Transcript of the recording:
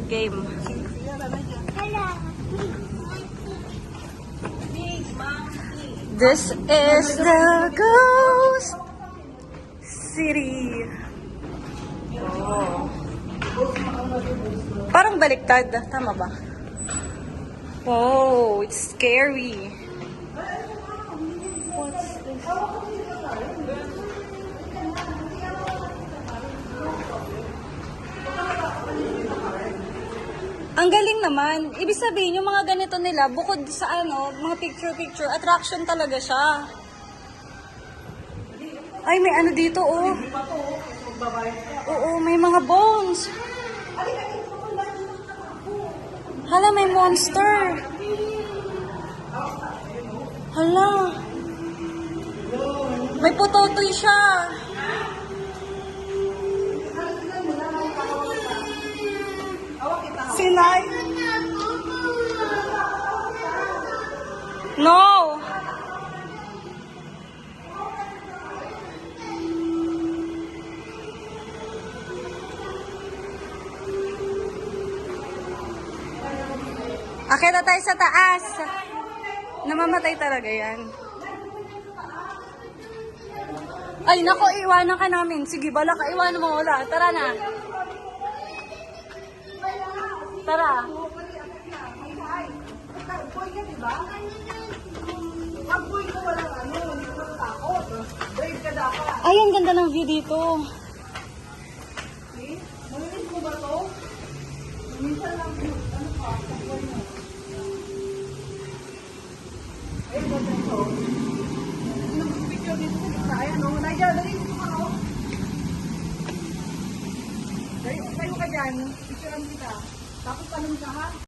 Game. This is the Ghost City. Oh. Parang baliktad. Tama ba? Oh, it's scary. What's this? Ang galing naman. Ibig sabihin, yung mga ganito nila, bukod sa mga picture-picture, attraction talaga siya. Ay, may ano dito, oh. Oo, may mga bones. Hala, may monster. Hala. May putotoy siya. Sinay? No! Akit na tayo sa taas. Namamatay talaga yan. Ay, nako, iwanan ka namin. Sige, bala ka, iwanan mo. Wala. Tara na. Tara. Ay, ang ganda ng view dito. Marinig mo ba to? Minsan lang, ano pa, ayun ba ito? Nag-picture dito sa gitna. Ayan, no? Naija, dali dito ka, no? Dali, tayo ka dyan. Picturean kita. Tapos tanong ka, ha?